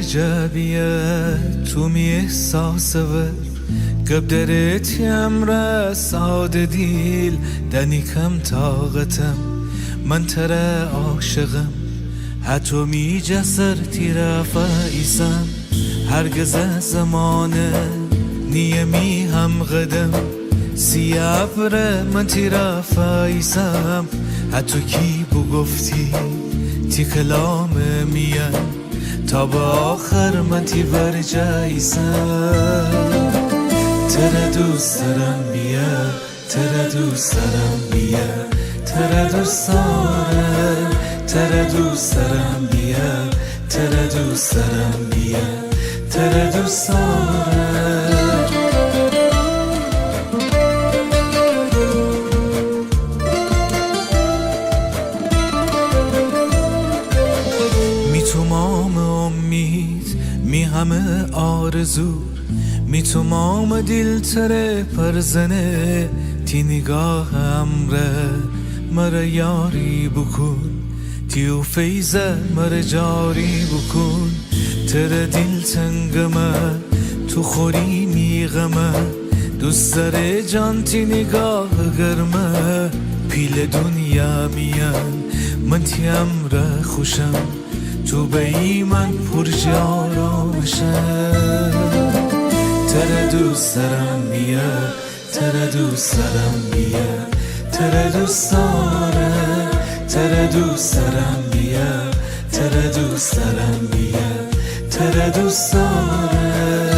جبیه تو می احساس ور قبدرت یمره ساده دیل دنی کم طاقتم من تره عاشقم حتی می جسر تیره فایسم هرگز زمانه نیه می هم قدم سیابره من تیره فایسم حتی کی بگفتی تی کلام میان تا به آخر من تی برجایسم تره دوست دارم بیا تره دوست دارم بیا تره دوست دارم تره دوست دارم بیا تره دوست دارم بیا تره دوست دارم می تمام امید می همه آرزو می تمام دل تره پرزنه تی نگاه امره مره یاری بکن تیو فیزه مره جاری بکن تره دل تنگمه تو خوری میغمه دوست داره جان تی نگاه گرمه پیل دنیا میان من تی امره خوشم تو به ای من پرج آرامشم تره دوست دارم بیا تره دوست دارم بیا تره دوست دارم تره دوست دارم بیا تره دوست دارم بیا تره دوست دارم